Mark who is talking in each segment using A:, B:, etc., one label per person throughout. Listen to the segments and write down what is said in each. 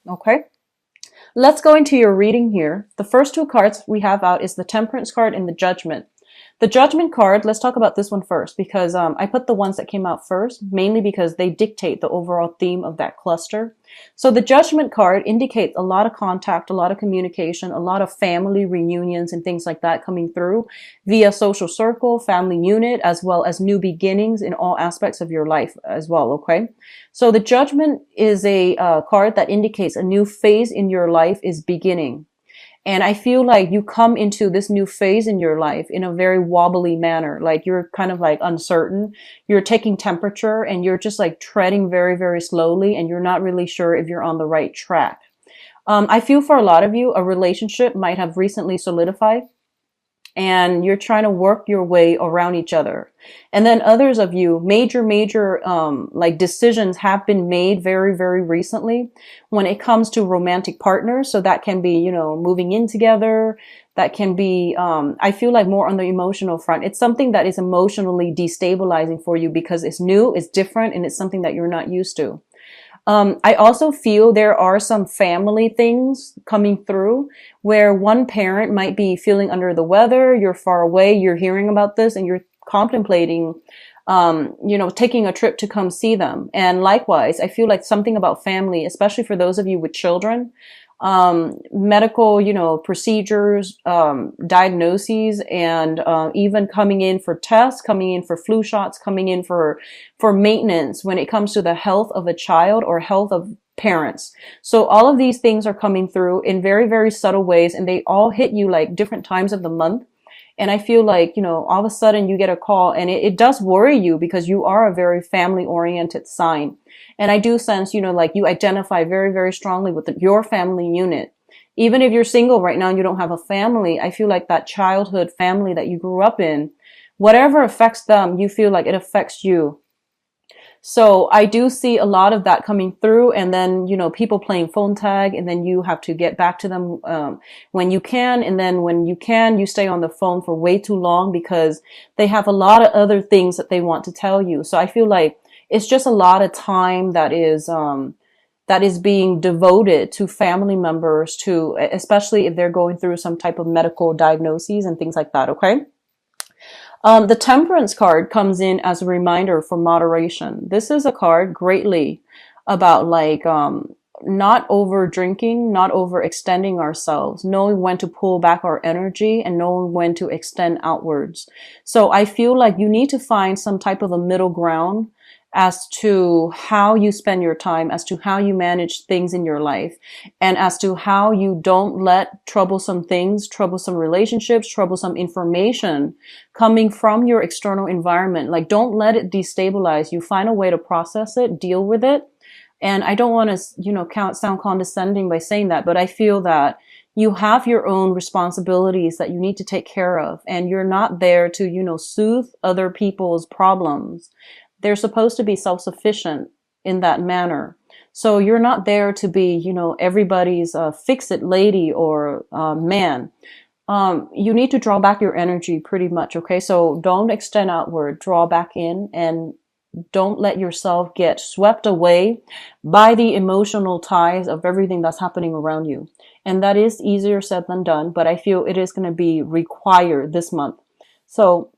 A: Okay. Let's go into your reading here. The first two cards we have out is the Temperance card and the Judgment. The Judgment card, let's talk about this one first because I put the ones that came out first, mainly because they dictate the overall theme of that cluster. So the Judgment card indicates a lot of contact, a lot of communication, a lot of family reunions and things like that coming through via social circle, family unit, as well as new beginnings in all aspects of your life as well, okay? So the Judgment is a card that indicates a new phase in your life is beginning. And I feel like you come into this new phase in your life in a very wobbly manner. Like you're kind of like uncertain. You're taking temperature and you're just like treading very, very slowly and you're not really sure if you're on the right track. I feel for a lot of you, a relationship might have recently solidified and you're trying to work your way around each other. And then others of you, major, like decisions have been made very, very recently when it comes to romantic partners. So that can be, moving in together. That can be, I feel like more on the emotional front. It's something that is emotionally destabilizing for you because it's new, it's different, and it's something that you're not used to. I also feel there are some family things coming through where one parent might be feeling under the weather, you're far away, you're hearing about this and you're contemplating, taking a trip to come see them. And likewise, I feel like something about family, especially for those of you with children, medical, procedures, diagnoses, and even coming in for tests, coming in for flu shots, coming in for maintenance when it comes to the health of a child or health of parents. So all of these things are coming through in very, very subtle ways, and they all hit you like different times of the month. And I feel like, all of a sudden you get a call and it does worry you because you are a very family oriented sign. And I do sense, like you identify very, very strongly with your family unit. Even if you're single right now and you don't have a family, I feel like that childhood family that you grew up in, whatever affects them, you feel like it affects you. So I do see a lot of that coming through, and then, people playing phone tag, and then you have to get back to them, when you can. And then when you can, you stay on the phone for way too long because they have a lot of other things that they want to tell you. So I feel like it's just a lot of time that is being devoted to family members to, especially if they're going through some type of medical diagnoses and things like that. Okay. The Temperance card comes in as a reminder for moderation. This is a card greatly about like, not over drinking, not overextending ourselves, knowing when to pull back our energy and knowing when to extend outwards. So I feel like you need to find some type of a middle ground as to how you spend your time, as to how you manage things in your life, and as to how you don't let troublesome things, troublesome relationships, troublesome information coming from your external environment. Like, don't let it destabilize you. Find a way to process it, deal with it. And I don't want to, sound condescending by saying that, but I feel that you have your own responsibilities that you need to take care of. And you're not there to, soothe other people's problems. They're supposed to be self-sufficient in that manner. So you're not there to be, everybody's fix-it lady or man. You need to draw back your energy pretty much, okay? So don't extend outward, draw back in, and don't let yourself get swept away by the emotional ties of everything that's happening around you. And that is easier said than done, but I feel it is going to be required this month. So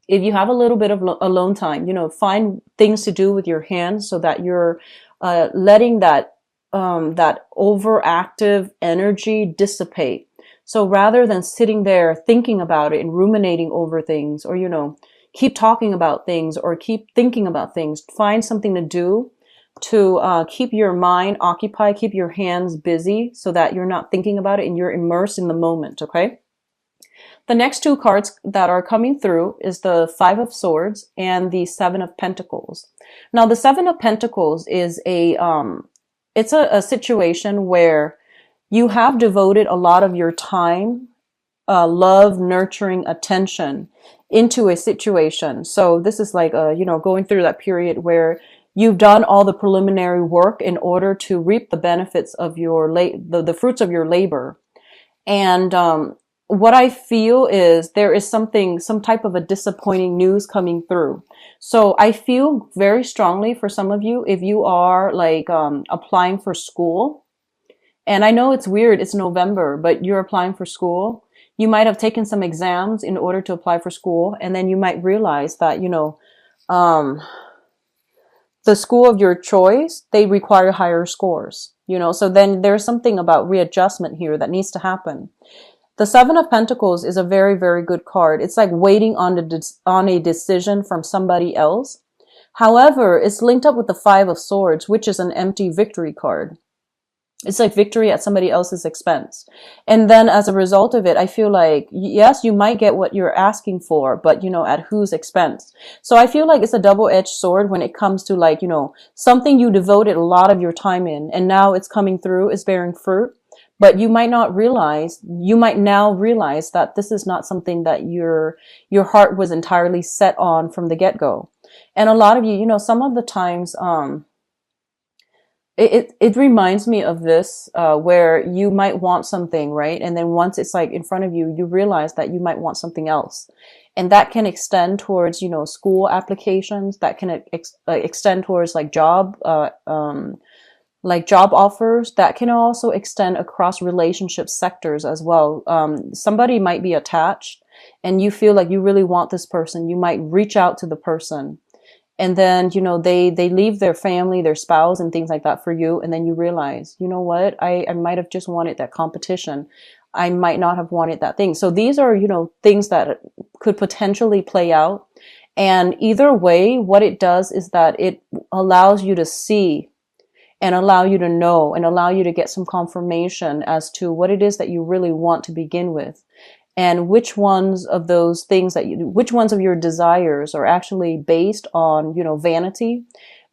A: if you have a little bit of alone time, find things to do with your hands so that you're letting that overactive energy dissipate. So rather than sitting there thinking about it and ruminating over things, or keep talking about things or keep thinking about things, find something to do to keep your mind occupied, keep your hands busy so that you're not thinking about it and you're immersed in the moment. Okay. The next two cards that are coming through is the Five of Swords and the Seven of Pentacles. Now, the Seven of Pentacles is it's a situation where you have devoted a lot of your time, love, nurturing, attention into a situation. So this is like, going through that period where you've done all the preliminary work in order to reap the benefits of your the fruits of your labor. And, what I feel is there is some type of a disappointing news coming through. So I feel very strongly for some of you, if you are like, applying for school, And I know it's weird, it's November, but you're applying for school. You might have taken some exams in order to apply for school, and then you might realize that, um, the school of your choice, they require higher scores, so then there's something about readjustment here that needs to happen. The Seven of Pentacles is a very, very good card. It's like waiting on a decision from somebody else. However, it's linked up with the Five of Swords, which is an empty victory card. It's like victory at somebody else's expense. And then as a result of it, I feel like, yes, you might get what you're asking for, but at whose expense? So I feel like it's a double-edged sword when it comes to like, something you devoted a lot of your time in, and now it's coming through, it's bearing fruit. But you might now realize that this is not something that your heart was entirely set on from the get-go. And a lot of you, some of the times, it reminds me of this, where you might want something, right? And then once it's like in front of you, you realize that you might want something else. And that can extend towards, school applications, that can extend towards like job offers, that can also extend across relationship sectors as well. Somebody might be attached and you feel like you really want this person. You might reach out to the person. And then, they leave their family, their spouse and things like that for you. And then you realize, you know what? I might have just wanted that competition. I might not have wanted that thing. So these are, things that could potentially play out. And either way, what it does is that it allows you to see and allow you to know and allow you to get some confirmation as to what it is that you really want to begin with. And which ones of those things which ones of your desires are actually based on, vanity,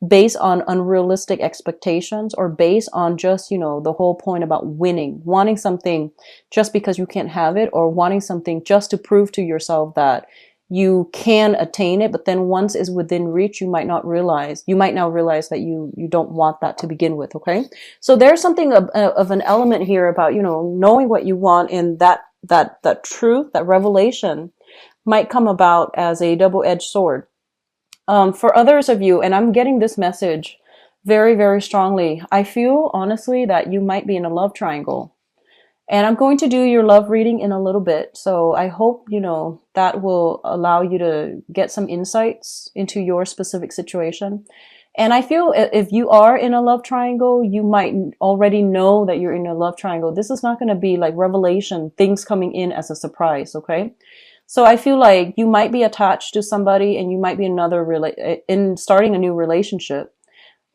A: based on unrealistic expectations, or based on just, the whole point about winning, wanting something just because you can't have it, or wanting something just to prove to yourself that you can attain it. But then once it's within reach, you might now realize that you don't want that to begin with. Okay. So there's something of an element here about, knowing what you want, in that truth, that revelation might come about as a double-edged sword. For others of you, and I'm getting this message very, very strongly, I feel honestly that you might be in a love triangle. And I'm going to do your love reading in a little bit. So I hope, that will allow you to get some insights into your specific situation. And I feel if you are in a love triangle, you might already know that you're in a love triangle. This is not going to be like revelation, things coming in as a surprise, okay? So I feel like you might be attached to somebody, and you might be in starting a new relationship,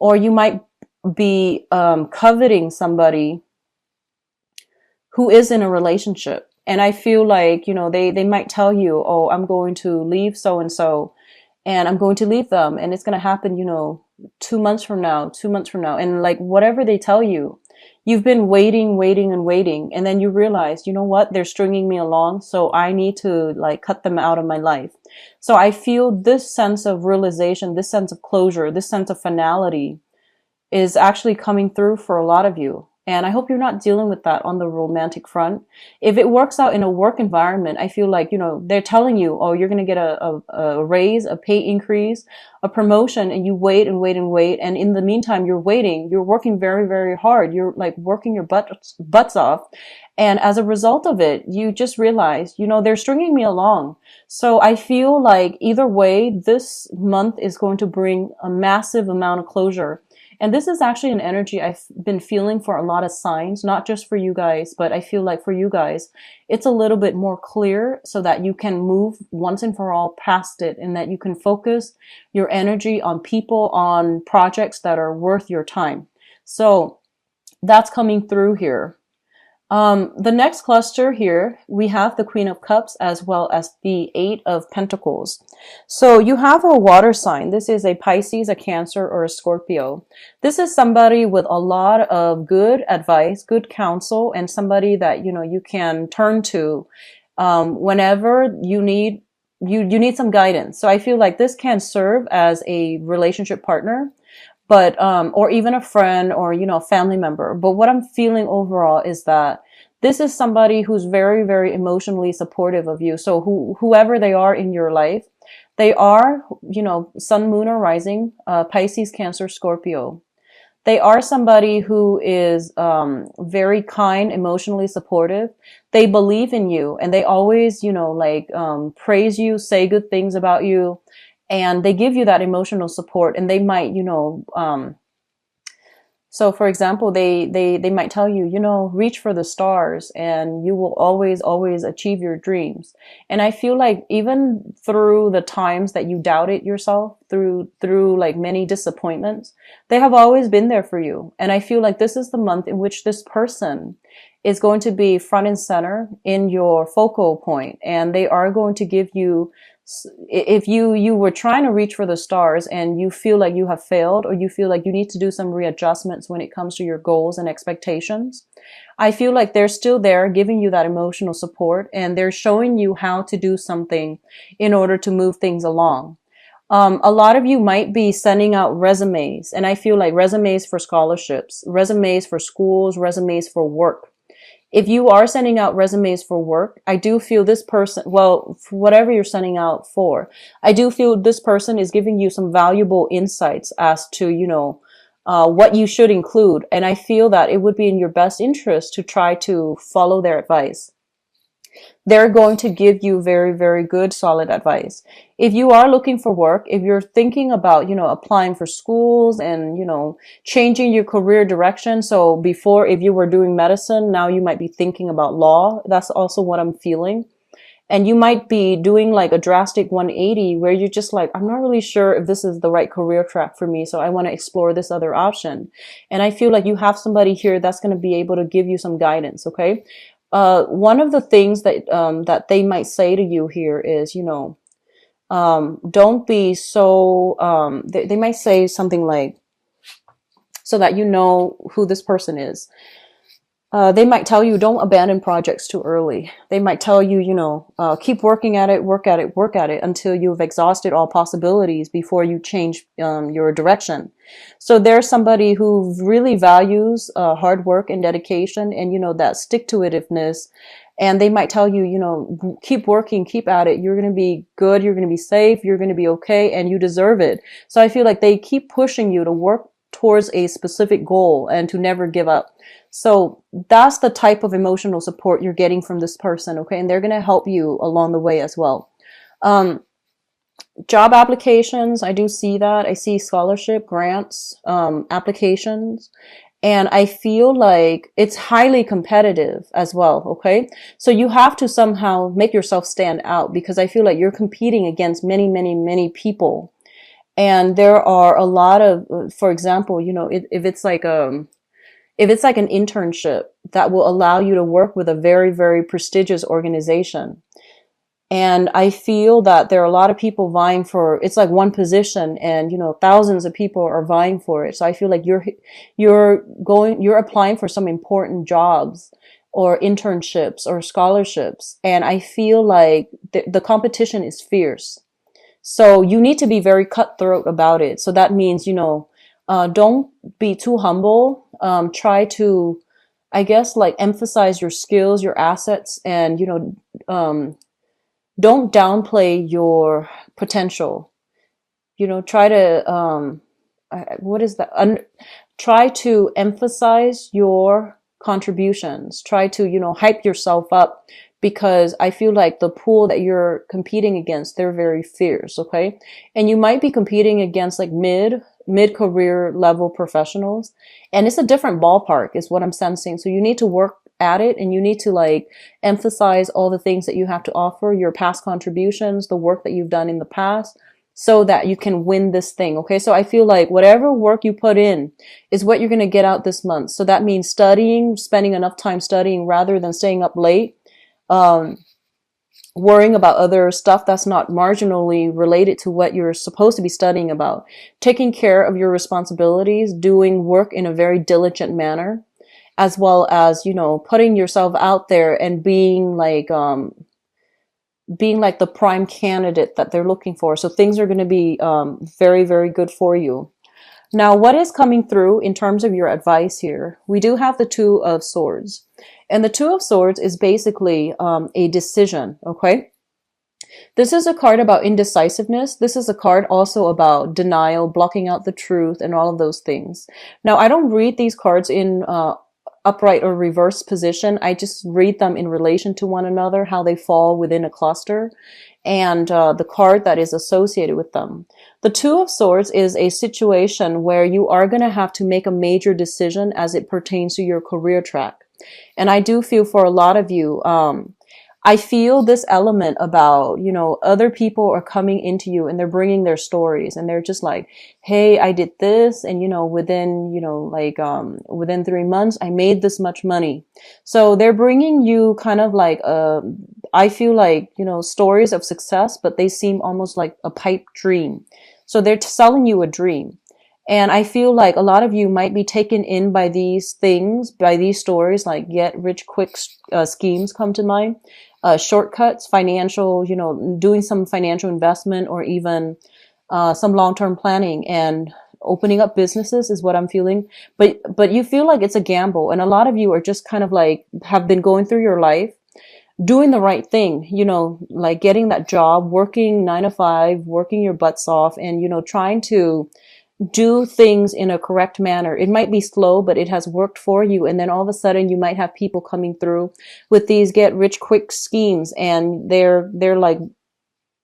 A: or you might be coveting somebody who is in a relationship. And I feel like, they might tell you, oh, I'm going to leave so-and-so, and I'm going to leave them, and it's going to happen, 2 months from now. And like whatever they tell you, you've been waiting, and then you realize, you know what, they're stringing me along, so I need to like cut them out of my life. So I feel this sense of realization, this sense of closure, this sense of finality is actually coming through for a lot of you. And I hope you're not dealing with that on the romantic front. If it works out in a work environment, I feel like, they're telling you, oh, you're going to get a raise, a pay increase, a promotion, and you wait. And in the meantime, you're waiting. You're working very, very hard. You're like working your butts off. And as a result of it, you just realize, they're stringing me along. So I feel like either way, this month is going to bring a massive amount of closure. And this is actually an energy I've been feeling for a lot of signs, not just for you guys, but I feel like for you guys, it's a little bit more clear so that you can move once and for all past it, and that you can focus your energy on people, on projects that are worth your time. So that's coming through here. The next cluster here, we have the Queen of Cups as well as the Eight of Pentacles. So you have a water sign. This is a Pisces, a Cancer, or a Scorpio. This is somebody with a lot of good advice, good counsel, and somebody that, you can turn to, whenever you need some guidance. So I feel like this can serve as a relationship partner, but or even a friend, or a family member. But what I'm feeling overall is that this is somebody who's very, very emotionally supportive of you. So whoever they are in your life, they are, sun, moon, or rising, Pisces, Cancer, Scorpio. They are somebody who is very kind, emotionally supportive. They believe in you, and they always, like praise you, say good things about you, and they give you that emotional support. And they might, so for example, they might tell you, reach for the stars and you will always, always achieve your dreams. And I feel like even through the times that you doubted yourself, through like many disappointments, they have always been there for you. And I feel like this is the month in which this person is going to be front and center in your focal point, and they are going to give you, if you were trying to reach for the stars and you feel like you have failed, or you feel like you need to do some readjustments when it comes to your goals and expectations, I feel like they're still there giving you that emotional support, and they're showing you how to do something in order to move things along. A lot of you might be sending out resumes, and I feel like resumes for scholarships, resumes for schools, resumes for work. If you are sending out resumes for work, I do feel this person, well, for whatever you're sending out for, I do feel this person is giving you some valuable insights as to, what you should include. And I feel that it would be in your best interest to try to follow their advice. They're going to give you very, very good, solid advice. If you are looking for work, if you're thinking about, applying for schools and, changing your career direction. So before, if you were doing medicine, now you might be thinking about law. That's also what I'm feeling. And you might be doing like a drastic 180 where you're just like, I'm not really sure if this is the right career track for me. So I want to explore this other option. And I feel like you have somebody here that's going to be able to give you some guidance. Okay. One of the things that they might say to you here is, don't be so, they might say something like, so that you know who this person is. They might tell you, don't abandon projects too early. They might tell you, keep working at it, work at it until you've exhausted all possibilities before you change your direction. So there's somebody who really values hard work and dedication and, that stick-to-itiveness. And they might tell you, keep working, keep at it. You're going to be good. You're going to be safe. You're going to be okay. And you deserve it. So I feel like they keep pushing you to work towards a specific goal and to never give up. So that's the type of emotional support you're getting from this person, okay? And they're going to help you along the way as well. Job applications, I do see that. I see scholarship, grants, applications. And I feel like it's highly competitive as well, okay? So you have to somehow make yourself stand out, because I feel like you're competing against many, many, many people. And there are a lot of, for example, if it's like an internship that will allow you to work with a very, very prestigious organization. And I feel that there are a lot of people vying for, it's like one position and, thousands of people are vying for it. So I feel like you're applying for some important jobs or internships or scholarships. And I feel like the competition is fierce. So you need to be very cutthroat about it. So that means, don't be too humble. Try to, I guess, like emphasize your skills, your assets, and, don't downplay your potential. Try to, what is that? Try to emphasize your contributions. Try to, hype yourself up, because I feel like the pool that you're competing against, they're very fierce, okay? And you might be competing against like mid-career level professionals, and it's a different ballpark is what I'm sensing. So you need to work at it, and you need to like emphasize all the things that you have to offer, your past contributions, the work that you've done in the past, so that you can win this thing. Okay. So I feel like whatever work you put in is what you're going to get out this month. So that means studying, spending enough time studying rather than staying up late, worrying about other stuff that's not marginally related to what you're supposed to be studying about, taking care of your responsibilities, doing work in a very diligent manner, as well as, putting yourself out there and being like the prime candidate that they're looking for. So things are going to be very, very good for you. Now, what is coming through in terms of your advice here? We do have the Two of Swords. And the Two of Swords is basically a decision, okay? This is a card about indecisiveness. This is a card also about denial, blocking out the truth, and all of those things. Now, I don't read these cards in upright or reverse position. I just read them in relation to one another, how they fall within a cluster, and the card that is associated with them. The Two of Swords is a situation where you are going to have to make a major decision as it pertains to your career track. And I do feel for a lot of you, I feel this element about, other people are coming into you and they're bringing their stories and they're just like, hey, I did this. And, within 3 months, I made this much money. So they're bringing you kind of like, I feel like, stories of success, but they seem almost like a pipe dream. So they're selling you a dream. And I feel like a lot of you might be taken in by these things, by these stories, like get rich quick schemes come to mind. Shortcuts, financial, doing some financial investment or even some long-term planning and opening up businesses is what I'm feeling. But you feel like it's a gamble. And a lot of you are just kind of like have been going through your life doing the right thing, like getting that job, working 9 to 5, working your butts off and, trying to do things in a correct manner. It might be slow, but it has worked for you. And then all of a sudden you might have people coming through with these get rich quick schemes and they're like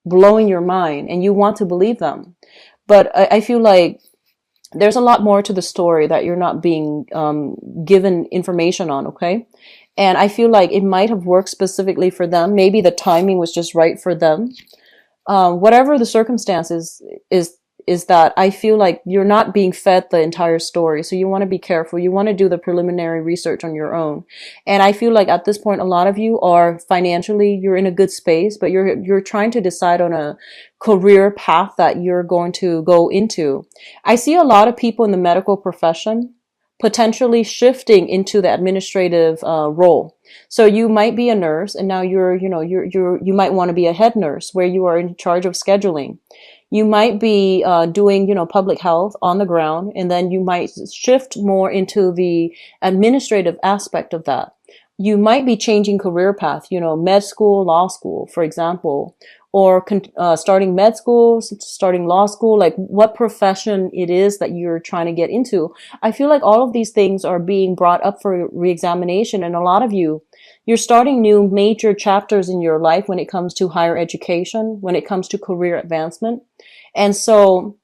A: blowing your mind and you want to believe them. But I feel like there's a lot more to the story that you're not being given information on. Okay. And I feel like it might have worked specifically for them. Maybe the timing was just right for them. Whatever the circumstances is that I feel like you're not being fed the entire story. So you want to be careful. You want to do the preliminary research on your own. And I feel like at this point, a lot of you are financially, you're in a good space, but you're trying to decide on a career path that you're going to go into. I see a lot of people in the medical profession potentially shifting into the administrative role. So you might be a nurse and now you might want to be a head nurse where you are in charge of scheduling. You might be doing, public health on the ground, and then you might shift more into the administrative aspect of that. You might be changing career path, med school, law school, for example, or starting med school, starting law school, like what profession it is that you're trying to get into. I feel like all of these things are being brought up for reexamination, and a lot of you're starting new major chapters in your life when it comes to higher education, when it comes to career advancement. And so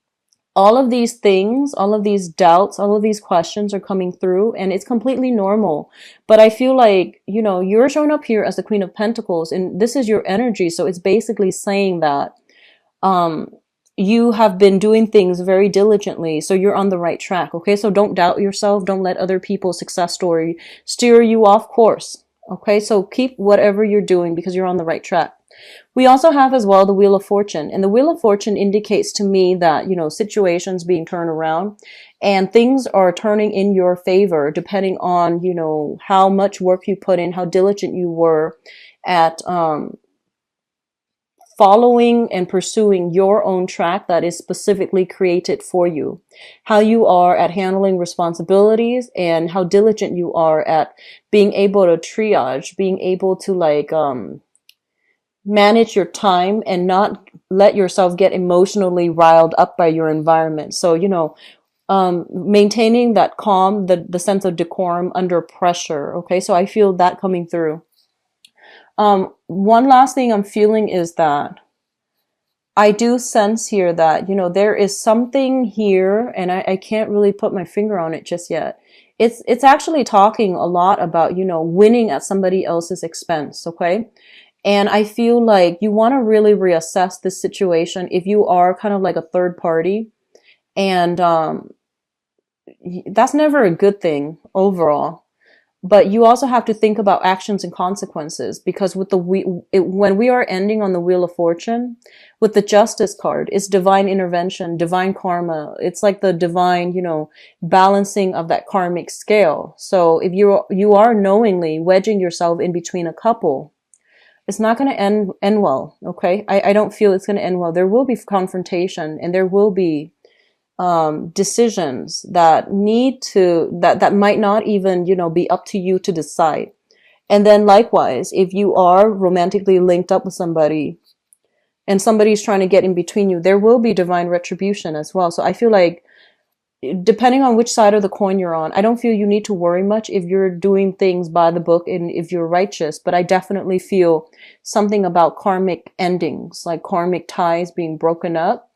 A: all of these things, all of these doubts, all of these questions are coming through and it's completely normal. But I feel like, you're showing up here as the Queen of Pentacles and this is your energy. So it's basically saying that, you have been doing things very diligently. So you're on the right track. Okay. So don't doubt yourself. Don't let other people's success story steer you off course. Okay, so keep whatever you're doing because you're on the right track. We also have as well the Wheel of Fortune. And the Wheel of Fortune indicates to me that, situations being turned around and things are turning in your favor depending on, how much work you put in, how diligent you were at following and pursuing your own track that is specifically created for you, how you are at handling responsibilities and how diligent you are at being able to triage, being able to manage your time and not let yourself get emotionally riled up by your environment. So, maintaining that calm, the sense of decorum under pressure. Okay. So I feel that coming through. One last thing I'm feeling is that I do sense here that, there is something here and I can't really put my finger on it just yet. It's actually talking a lot about, winning at somebody else's expense. Okay. And I feel like you want to really reassess this situation if you are kind of like a third party. And, that's never a good thing overall. But you also have to think about actions and consequences because with when we are ending on the Wheel of Fortune, with the Justice card, it's divine intervention, divine karma. It's like the divine, balancing of that karmic scale. So if you are knowingly wedging yourself in between a couple, it's not going to end well. Okay. I don't feel it's going to end well. There will be confrontation and there will be decisions that that might not even, be up to you to decide. And then likewise, if you are romantically linked up with somebody, and somebody's trying to get in between you, there will be divine retribution as well. So I feel like depending on which side of the coin you're on, I don't feel you need to worry much if you're doing things by the book and if you're righteous. But I definitely feel something about karmic endings, like karmic ties being broken up.